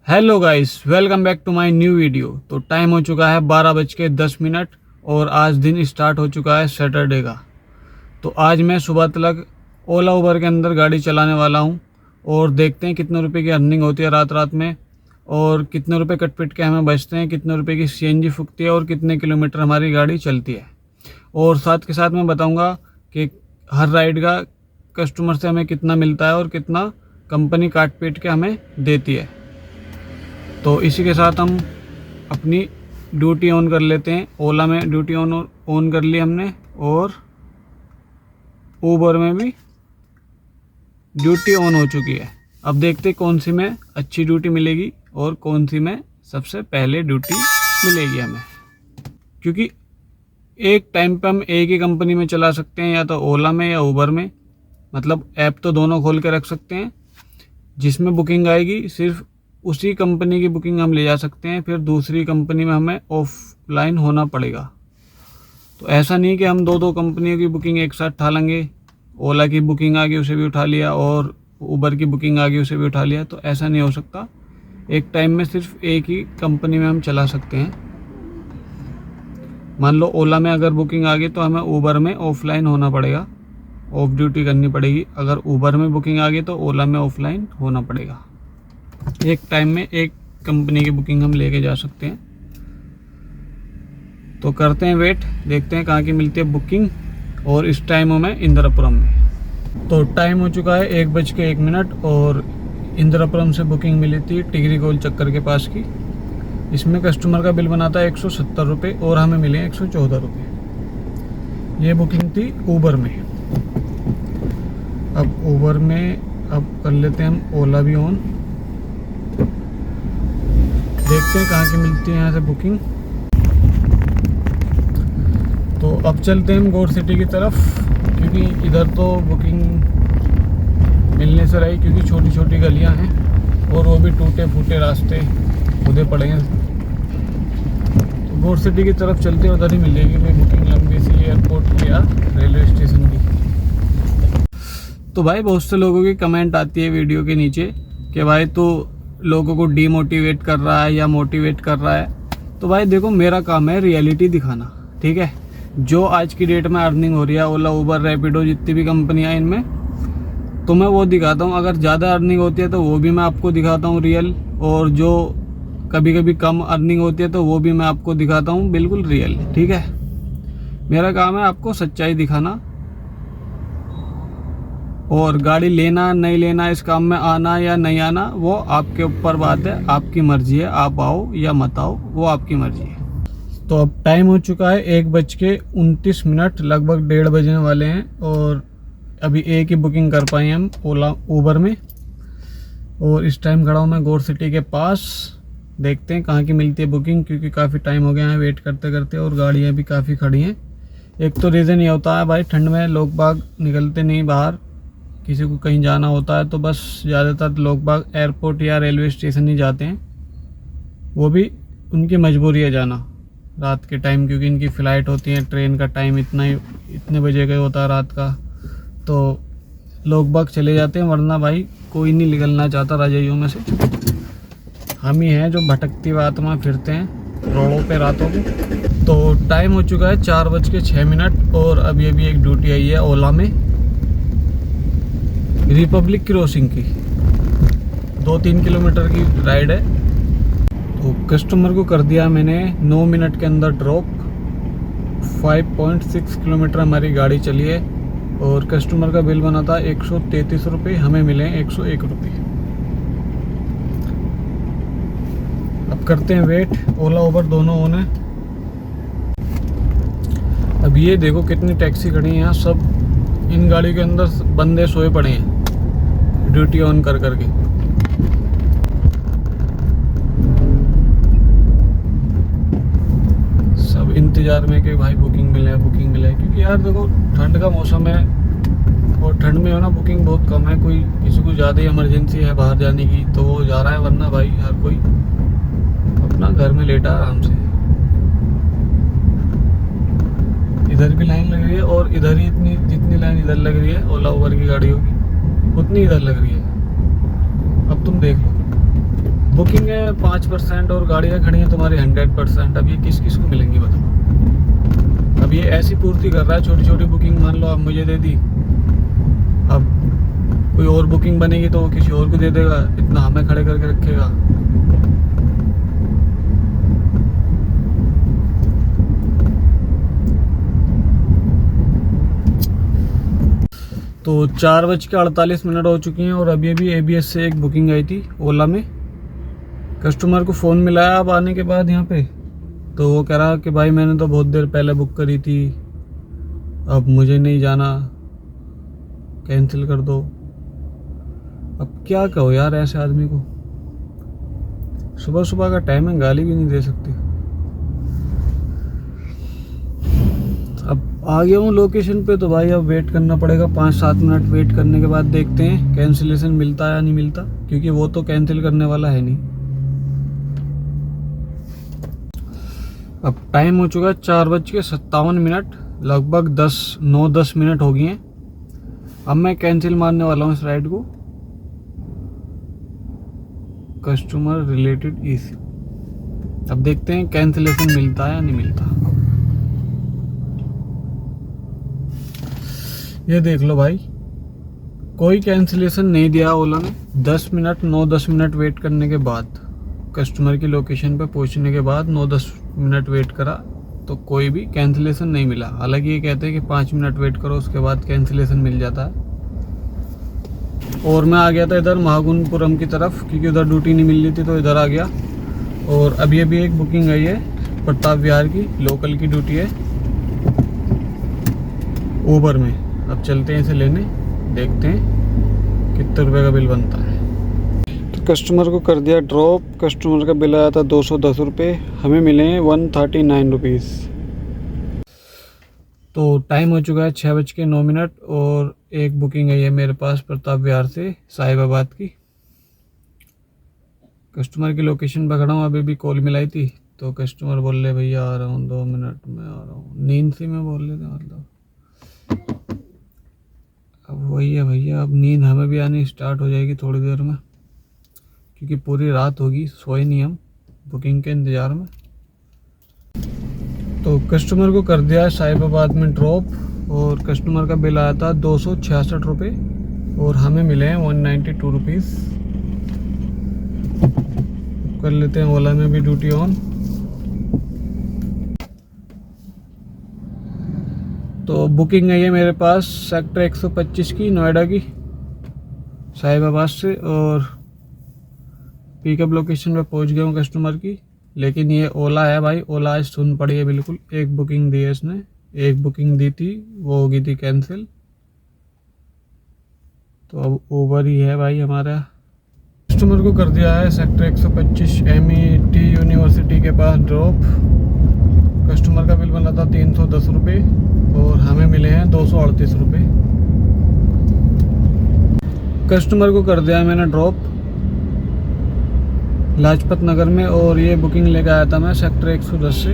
Hello guys, welcome back to my new video. तो time हो चुका है 12:10 और आज दिन स्टार्ट हो चुका है सैटरडे का। तो आज मैं सुबह तक ओला उबर के अंदर गाड़ी चलाने वाला हूं और देखते हैं कितने रुपए की अर्निंग होती है रात रात में और कितने रुपए कटपिट के हमें बचते हैं, कितने रुपए की सीएनजी फूकती है और कितने किलोमीटर हमारी गाड़ी चलती है। और साथ के साथ मैं बताऊँगा कि हर राइड का कस्टमर से हमें कितना मिलता है और कितना कंपनी काट पीट के हमें देती है। तो इसी के साथ हम अपनी ड्यूटी ऑन कर लेते हैं। ओला में ड्यूटी ऑन कर ली हमने और ऊबर में भी ड्यूटी ऑन हो चुकी है। अब देखते हैं कौन सी में अच्छी ड्यूटी मिलेगी और कौन सी में सबसे पहले ड्यूटी मिलेगी हमें, क्योंकि एक टाइम पे हम एक ही कंपनी में चला सकते हैं, या तो ओला में या ऊबर में। मतलब ऐप तो दोनों खोल के रख सकते हैं, जिसमें बुकिंग आएगी सिर्फ उसी कंपनी की बुकिंग हम ले जा सकते हैं, फिर दूसरी कंपनी में हमें ऑफलाइन होना पड़ेगा। तो ऐसा नहीं कि हम दो कंपनियों की बुकिंग एक साथ उठा लेंगे। ओला की बुकिंग आ गई उसे भी उठा लिया और उबर की बुकिंग आ गई उसे भी उठा लिया, तो ऐसा नहीं हो सकता। एक टाइम में सिर्फ एक ही कंपनी में हम चला सकते हैं। मान लो ओला में अगर बुकिंग आ गई तो हमें ऊबर में ऑफलाइन होना पड़ेगा, ऑफ ड्यूटी करनी पड़ेगी। अगर ऊबर में बुकिंग आ गई तो ओला में ऑफलाइन होना पड़ेगा। एक टाइम में एक कंपनी की बुकिंग हम लेके जा सकते हैं। तो करते हैं वेट, देखते हैं कहाँ की मिलती है बुकिंग। और इस टाइम हूँ मैं इंदिरापुरम में। तो टाइम हो चुका है 1:01 और इंदिरापुरम से बुकिंग मिली थी टिगरी गोल चक्कर के पास की। इसमें कस्टमर का बिल बना था 170 रुपये और हमें मिले 114 रुपये। ये बुकिंग थी ऊबर में। अब ऊबर में अब कर लेते हैं हम ओला भी ऑन, देखते हैं कहाँ की मिलती है यहाँ से बुकिंग। तो अब चलते हैं हम गौर सिटी की तरफ, क्योंकि इधर तो बुकिंग मिलने से रही, क्योंकि छोटी छोटी गलियाँ हैं और वो भी टूटे फूटे रास्ते खुदे पड़े हैं। तो गौर सिटी की तरफ चलते उधर ही मिलेगी भाई बुकिंग लंबी सी, एयरपोर्ट की या रेलवे स्टेशन की। तो भाई बहुत से लोगों की कमेंट आती है वीडियो के नीचे कि भाई तो लोगों को डीमोटिवेट कर रहा है या मोटिवेट कर रहा है। तो भाई देखो, मेरा काम है रियलिटी दिखाना, ठीक है। जो आज की डेट में अर्निंग हो रही है ओला उबर रैपिडो जितनी भी कंपनियां हैं इनमें, तो मैं वो दिखाता हूँ। अगर ज़्यादा अर्निंग होती है तो वो भी मैं आपको दिखाता हूँ रियल, और जो कभी कभी कम अर्निंग होती है तो वो भी मैं आपको दिखाता हूँ बिल्कुल रियल, ठीक है। मेरा काम है आपको सच्चाई दिखाना। और गाड़ी लेना नहीं लेना, इस काम में आना या नहीं आना, वो आपके ऊपर बात है, आपकी मर्जी है। आप आओ या मत आओ, वो आपकी मर्जी है। तो अब टाइम हो चुका है 1:29, लगभग 1:30 बजने वाले हैं और अभी एक ही बुकिंग कर पाए हम ओला ऊबर में। और इस टाइम खड़ा हूँ मैं गौर सिटी के पास। देखते हैं कहाँ की मिलती है बुकिंग, क्योंकि काफ़ी टाइम हो गया है वेट करते करते और गाड़ियाँ भी काफ़ी खड़ी हैं। एक तो रीज़न ये होता है भाई, ठंड में लोग बाग निकलते नहीं बाहर, किसी को कहीं जाना होता है तो बस ज़्यादातर लोग बाग एयरपोर्ट या रेलवे स्टेशन ही जाते हैं। वो भी उनकी मजबूरी है जाना रात के टाइम, क्योंकि इनकी फ़्लाइट होती है, ट्रेन का टाइम इतने बजे का होता है रात का, तो लोग बाग चले जाते हैं। वरना भाई कोई नहीं निकलना चाहता रजाइयों में से। हम ही हैं जो भटकती हुई आत्मा फिरते हैं रोडों पे रातों को। तो टाइम हो चुका है 4:06 और अभी एक ड्यूटी आई है ओला में, रिपब्लिक क्रॉसिंग की। 2-3 किलोमीटर की राइड है। तो कस्टमर को कर दिया मैंने 9 मिनट के अंदर ड्रॉप। 5.6 किलोमीटर हमारी गाड़ी चली है और कस्टमर का बिल बना था 133 रुपये, हमें मिले 101 रुपये। अब करते हैं वेट, ओला उबर दोनों ऑन है। अब ये देखो कितनी टैक्सी खड़ी हैं यहाँ, सब इन गाड़ी के अंदर बंदे सोए पड़े हैं ड्यूटी ऑन कर करके। सब इंतजार में कि भाई बुकिंग मिले, क्योंकि यार देखो ठंड का मौसम है और ठंड में हो ना बुकिंग बहुत कम है। कोई किसी को ज़्यादा ही इमरजेंसी है बाहर जाने की तो वो जा रहा है, वरना भाई हर कोई अपना घर में लेटा आराम से। इधर भी लाइन लग रही है और इधर ही जितनी लाइन इधर लग रही है ओला उबर की गाड़ियों की, उतनी इधर लग रही है। अब तुम देख लो बुकिंग है 5% और गाड़ियाँ खड़ी हैं तुम्हारी 100%। अब ये किस किस को मिलेंगी बताओ। अब ये ऐसी पूर्ति कर रहा है, छोटी छोटी बुकिंग मान लो आप मुझे दे दी, अब कोई और बुकिंग बनेगी तो वो किसी और को दे देगा, इतना हमें खड़े करके रखेगा। तो 4:48 हो चुकी हैं और अभी अभी ABS से एक बुकिंग आई थी ओला में। कस्टमर को फ़ोन मिलाया अब आने के बाद यहाँ पे, तो वो कह रहा कि भाई मैंने तो बहुत देर पहले बुक करी थी, अब मुझे नहीं जाना, कैंसिल कर दो। अब क्या कहो यार ऐसे आदमी को, सुबह सुबह का टाइम है, गाली भी नहीं दे सकती। अब आ गया हूँ लोकेशन पे, तो भाई अब वेट करना पड़ेगा 5-7 मिनट। वेट करने के बाद देखते हैं कैंसिलेशन मिलता है या नहीं मिलता, क्योंकि वो तो कैंसिल करने वाला है नहीं। अब टाइम हो चुका है 4:57, लगभग 9-10 मिनट हो गए हैं। अब मैं कैंसिल मारने वाला हूँ इस राइड को। कस्टमर रिलेटेड इश्यू, अब देखते हैं कैंसिलेशन मिलता है या नहीं मिलता। ये देख लो भाई, कोई कैंसिलेशन नहीं दिया ओला ने। 9-10 मिनट वेट करने के बाद, कस्टमर की लोकेशन पे पहुंचने के बाद 9-10 मिनट वेट करा तो कोई भी कैंसिलेशन नहीं मिला। हालांकि ये कहते हैं कि 5 मिनट वेट करो उसके बाद कैंसिलेशन मिल जाता है। और मैं आ गया था इधर महागुणपुरम की तरफ, क्योंकि उधर ड्यूटी नहीं मिल रही थी तो इधर आ गया। और अभी अभी एक बुकिंग आई है प्रताप विहार की, लोकल की ड्यूटी है ऊबर में। अब चलते हैं इसे लेने, देखते हैं कितने रुपए का बिल बनता है। तो कस्टमर को कर दिया ड्रॉप, कस्टमर का बिल आया था 210 रुपये, हमें मिले हैं 139 रुपीज़। तो टाइम हो चुका है 6:09 और एक बुकिंग आई है मेरे पास प्रताप विहार से साहिबाबाद की। कस्टमर की लोकेशन पर खड़ा हूँ, अभी भी कॉल मिलाई थी तो कस्टमर बोल रहे भैया आ रहा हूँ 2 मिनट में आ रहा हूँ। नींद से में बोल रहे थे मतलब। अब वही है भैया, अब नींद हमें भी आनी स्टार्ट हो जाएगी थोड़ी देर में, क्योंकि पूरी रात होगी, सोए नहीं हम बुकिंग के इंतज़ार में। तो कस्टमर को कर दिया साहिबाबाद में ड्रॉप और कस्टमर का बिल आया था 266 रुपये और हमें मिले हैं 192 रुपीज़। कर लेते हैं ओला में भी ड्यूटी ऑन। तो बुकिंग आई है मेरे पास सेक्टर 125 की, नोएडा की, साहिबाबाद से, और पिकअप लोकेशन पे पहुंच गया हूँ कस्टमर की। लेकिन ये ओला है भाई, ओला आज सुन पड़ी है बिल्कुल। एक बुकिंग दी है इसने, एक बुकिंग दी थी वो हो गई थी कैंसिल, तो अब ऊबर ही है भाई हमारा। कस्टमर को कर दिया है सेक्टर 125 MET यूनिवर्सिटी के पास ड्रॉप। कस्टमर का बिल बना था 310 रुपये और हमें मिले हैं 238 रुपये। कस्टमर को कर दिया है मैंने ड्रॉप लाजपत नगर में और ये बुकिंग लेकर आया था मैं सेक्टर 110 से।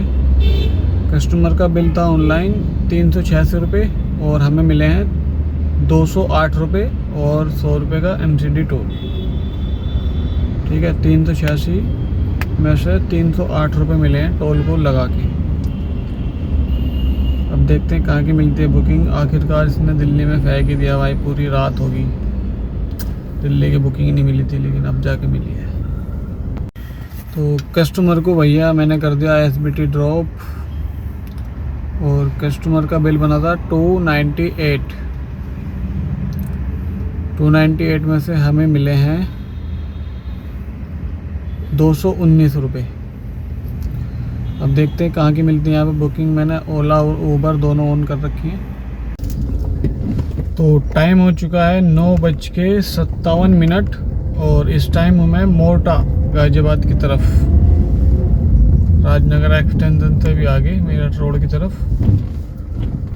कस्टमर का बिल था ऑनलाइन 386 रुपये और हमें मिले हैं 208 रुपये और 100 रुपये का MCD टोल। ठीक है, 386 में से 308 रुपये मिले हैं टोल को लगा के। अब देखते हैं कहाँ की मिलती है बुकिंग। आखिरकार इसने दिल्ली में फेंक ही दिया भाई, पूरी रात होगी। दिल्ली की बुकिंग नहीं मिली थी लेकिन अब जाके मिली है। तो कस्टमर को भैया मैंने कर दिया SBT ड्रॉप और कस्टमर का बिल बना था 298 में से हमें मिले हैं 219 रुपये। अब देखते हैं कहाँ की मिलती है यहाँ पे बुकिंग। मैंने ओला और ऊबर दोनों ऑन कर रखी है। तो टाइम हो चुका है 9:57 और इस टाइम हूँ मैं मोटा गाजियाबाद की तरफ, राजनगर एक्सटेंशन से भी आगे मेरठ रोड की तरफ।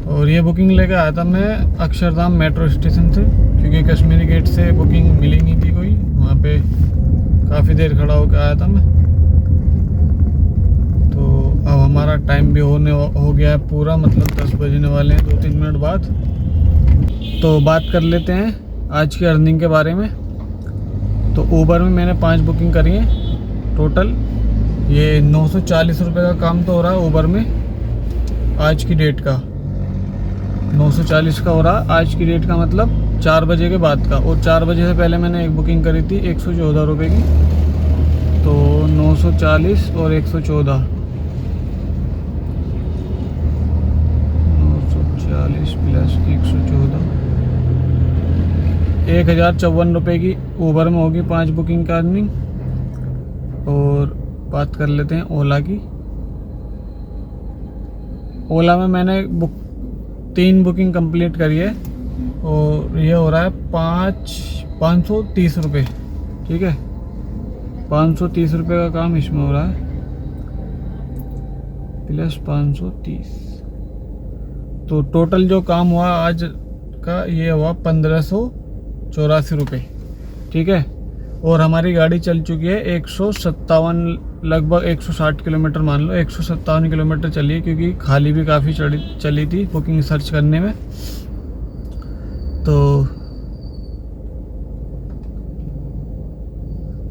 और ये बुकिंग लेकर आया था मैं अक्षरधाम मेट्रो स्टेशन से, क्योंकि कश्मीरी गेट से बुकिंग मिली नहीं थी कोई, वहाँ पे काफ़ी देर खड़ा होकर आया था मैं। तो अब हमारा टाइम भी हो गया है पूरा, मतलब 10 बजने वाले हैं 2-3 मिनट बाद। तो बात कर लेते हैं आज की अर्निंग के बारे में। तो ऊबर में मैंने 5 बुकिंग करी हैं टोटल ये 940 रुपये का काम तो हो रहा है ऊबर में आज की डेट का। 940 का हो रहा है आज की डेट का, मतलब 4 बजे के बाद का। और 4 बजे से पहले मैंने एक बुकिंग करी थी 114 रुपये की। तो 940 और 114, 940 प्लस 114, 1054 रुपये की ऊबर में होगी 5 बुकिंग का अर्निंग। और बात कर लेते हैं ओला की। ओला में मैंने 3 बुकिंग कंप्लीट करी है और ये हो रहा है 530 रुपये। ठीक है, 530 रुपये का काम इसमें हो रहा है प्लस 530। तो टोटल जो काम हुआ आज का ये हुआ 1584 रुपये। ठीक है, और हमारी गाड़ी चल चुकी है 157, लगभग 160 किलोमीटर मान लो, 157 किलोमीटर चली है, क्योंकि खाली भी काफ़ी चली थी बुकिंग सर्च करने में। तो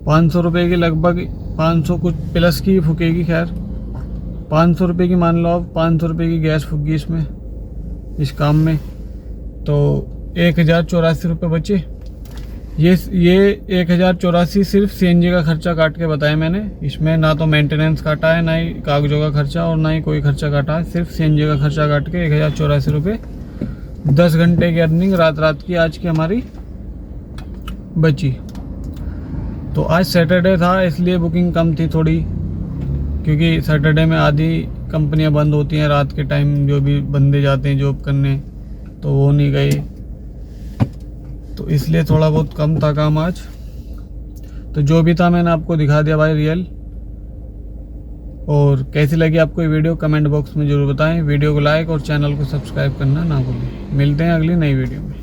500 रुपये की लगभग, 500 कुछ प्लस की फूकेगी। खैर 500 रुपये की मान लो आप, 500 रुपये की गैस फूकी इसमें, इस काम में। तो 1084 रुपये बचे। ये 1084 सिर्फ CNG का खर्चा काट के बताया मैंने। इसमें ना तो मेंटेनेंस काटा है, ना ही कागजों का खर्चा, और ना ही कोई खर्चा काटा है। सिर्फ CNG का खर्चा काट के 1084 रुपये। 10 घंटे की अर्निंग रात की आज की हमारी बची। तो आज सैटरडे था इसलिए बुकिंग कम थी थोड़ी, क्योंकि सैटरडे में आधी कंपनियां बंद होती हैं रात के टाइम, जो भी बंदे जाते हैं जॉब करने, तो वो नहीं गए, तो इसलिए थोड़ा बहुत कम था काम आज। तो जो भी था मैंने आपको दिखा दिया भाई रियल। और कैसी लगी आपको ये वीडियो कमेंट बॉक्स में ज़रूर बताएं। वीडियो को लाइक और चैनल को सब्सक्राइब करना ना भूलें। मिलते हैं अगली नई वीडियो में।